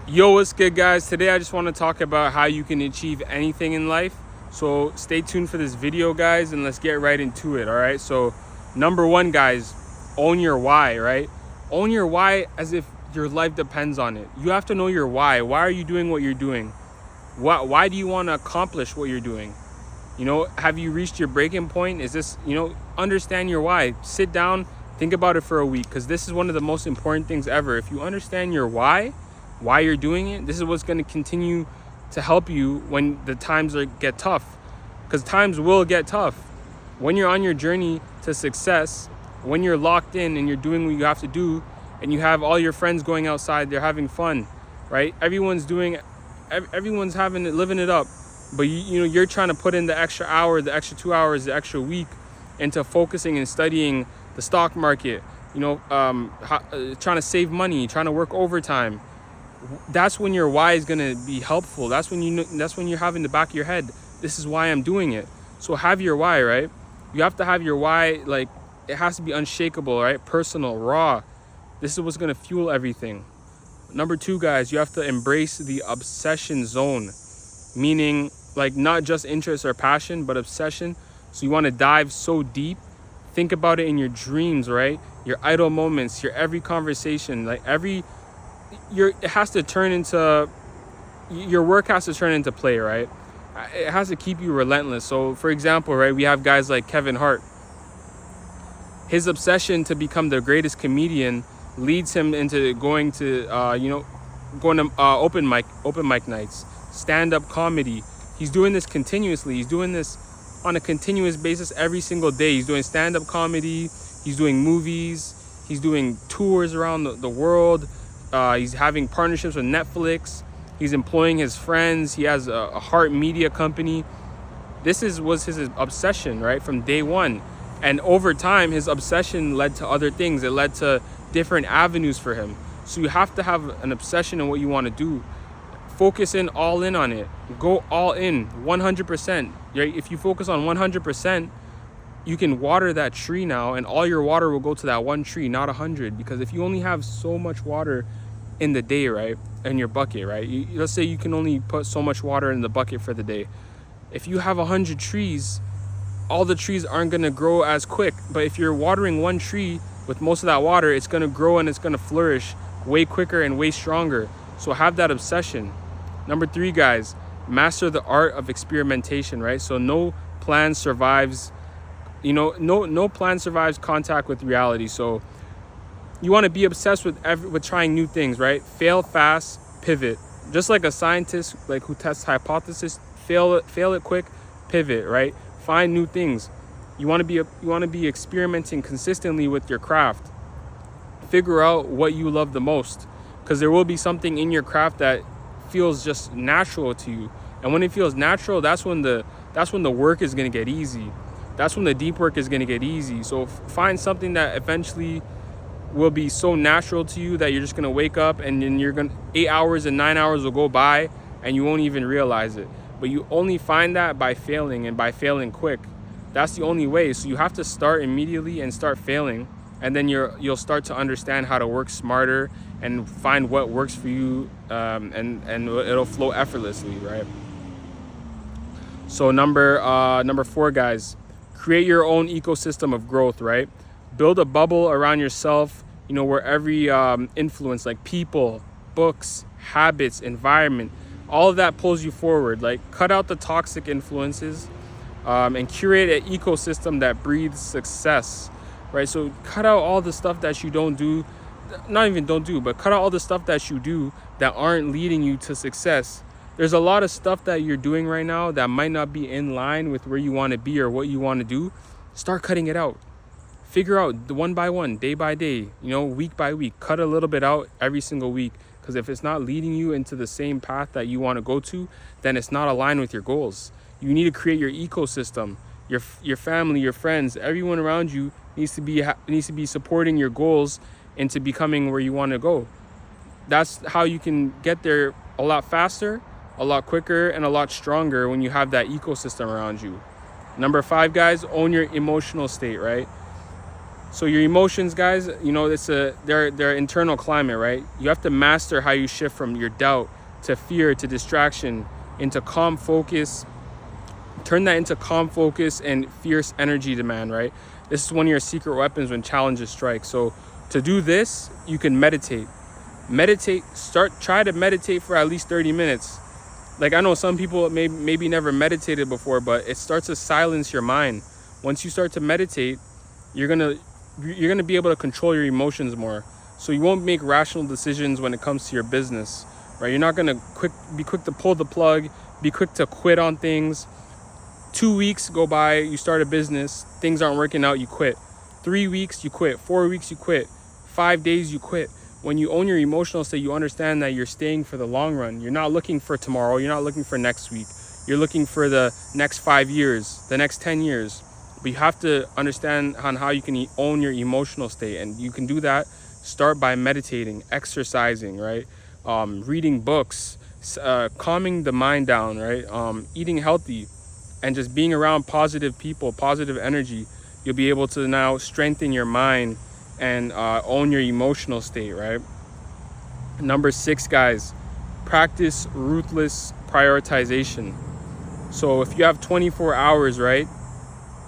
Yo, what's good, guys? Today I just want to talk about how you can achieve anything in life. So stay tuned for this video, guys, and let's get right into it. All right, so number one, guys, own your why. Right, own your why as if your life depends on it. You have to know your why are you doing what you're doing? Why do you want to accomplish what you're doing? Have you reached your breaking point? Is this, understand your why. Sit down, think about it for a week, because this is one of the most important things ever. If you understand your why you're doing it, this is what's going to continue to help you when the times get tough, because times will get tough. When you're on your journey to success, when you're locked in and you're doing what you have to do, and you have all your friends going outside, they're having fun, right? Everyone's having it, living it up, but you're trying to put in the extra hour, the extra 2 hours, the extra week into focusing and studying the stock market, trying to save money, trying to work overtime. That's when your why is going to be helpful. That's when you have in the back of your head, this is why I'm doing it. So have your why, right? You have to have your why, like, it has to be unshakable, right? Personal, raw. This is what's going to fuel everything. Number two, guys, you have to embrace the obsession zone, meaning like not just interest or passion, but obsession. So you want to dive so deep. Think about it in your dreams, right? Your idle moments, your every conversation, it has to turn into, your work has to turn into play, right? It has to keep you relentless. So for example, right, we have guys like Kevin Hart. His obsession to become the greatest comedian leads him into going to open mic nights, stand-up comedy. He's doing this continuously. He's doing this on a continuous basis every single day. He's doing stand-up comedy. He's doing movies. He's doing tours around the world. He's having partnerships with Netflix. He's employing his friends. He has a heart media company. Was his obsession, right, from day one. And over time, his obsession led to other things. It led to different avenues for him. So you have to have an obsession in what you want to do. Focus all in on it. Go all in, 100%. Right? If you focus on 100%, you can water that tree now, and all your water will go to that one tree, not 100. Because if you only have so much water in the day, right, in your bucket, right? Let's say you can only put so much water in the bucket for the day. If you have 100 trees, all the trees aren't going to grow as quick. But if you're watering one tree with most of that water, it's going to grow and it's going to flourish way quicker and way stronger. So have that obsession. Number three, guys, master the art of experimentation, right? So no plan survives contact with reality. So you want to be obsessed with trying new things, right? Fail fast, pivot. Just like a scientist, like, who tests hypothesis, fail it quick, pivot, right? Find new things. You want to be experimenting consistently with your craft. Figure out what you love the most, because there will be something in your craft that feels just natural to you. And when it feels natural, that's when the work is going to get easy. That's when the deep work is going to get easy. So find something that eventually will be so natural to you that you're just going to wake up and then 8 hours and 9 hours will go by and you won't even realize it. But you only find that by failing, and by failing quick. That's the only way. So you have to start immediately and start failing, and then you'll start to understand how to work smarter and find what works for you, and it'll flow effortlessly, right? So number four, guys, create your own ecosystem of growth, right? Build a bubble around yourself, where every influence, like people, books, habits, environment, all of that pulls you forward. Like, cut out the toxic influences, and curate an ecosystem that breathes success, right? So cut out all the stuff that you don't do, but cut out all the stuff that you do that aren't leading you to success. There's a lot of stuff that you're doing right now that might not be in line with where you want to be or what you want to do. Start cutting it out. Figure out one by one, day by day, week by week. Cut a little bit out every single week, because if it's not leading you into the same path that you want to go to, then it's not aligned with your goals. You need to create your ecosystem. Your family, your friends, everyone around you needs to be supporting your goals into becoming where you want to go. That's how you can get there a lot faster, a lot quicker, and a lot stronger when you have that ecosystem around you. Number five, guys, own your emotional state, right? So your emotions, guys, you know, they're internal climate, right? You have to master how you shift from your doubt to fear to distraction into calm focus. Turn that into calm focus and fierce energy demand, right? This is one of your secret weapons when challenges strike. So to do this, you can meditate. Try to meditate for at least 30 minutes. Like, I know some people maybe never meditated before, but it starts to silence your mind. Once you start to meditate, you're gonna be able to control your emotions more. So you won't make rational decisions when it comes to your business, right? You're not gonna be quick to pull the plug, be quick to quit on things. 2 weeks go by, you start a business, things aren't working out, you quit. 3 weeks, you quit. 4 weeks, you quit. 5 days, you quit. When you own your emotional state, you understand that you're staying for the long run. You're not looking for tomorrow. You're not looking for next week. You're looking for the next 5 years, the next 10 years. But you have to understand on how you can own your emotional state. And you can do that. Start by meditating, exercising, right? Reading books, calming the mind down, right? Eating healthy, and just being around positive people, positive energy. You'll be able to now strengthen your mind and own your emotional state, right? Number 6, guys, practice ruthless prioritization. So if you have 24 hours, right,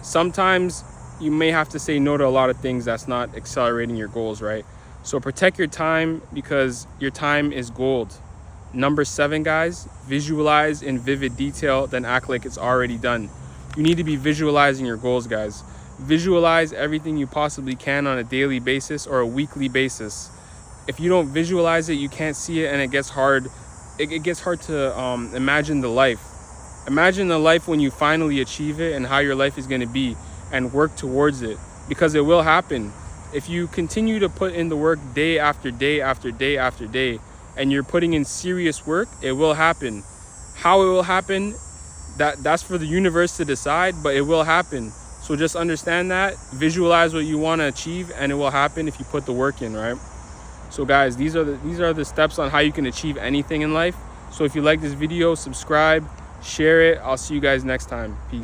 sometimes you may have to say no to a lot of things that's not accelerating your goals, right? So protect your time, because your time is gold. Number 7, guys, visualize in vivid detail, then act like it's already done. You need to be visualizing your goals, guys. Visualize everything you possibly can on a daily basis or a weekly basis. If you don't visualize it, you can't see it, and it gets hard. It gets hard to imagine the life. Imagine the life when you finally achieve it and how your life is going to be, and work towards it, because it will happen. If you continue to put in the work day after day after day after day, and you're putting in serious work, it will happen. How it will happen, that's for the universe to decide, but it will happen. So just understand that, visualize what you want to achieve, and it will happen if you put the work in, right? So guys, these are the steps on how you can achieve anything in life. So if you like this video, subscribe, share it. I'll see you guys next time. Peace.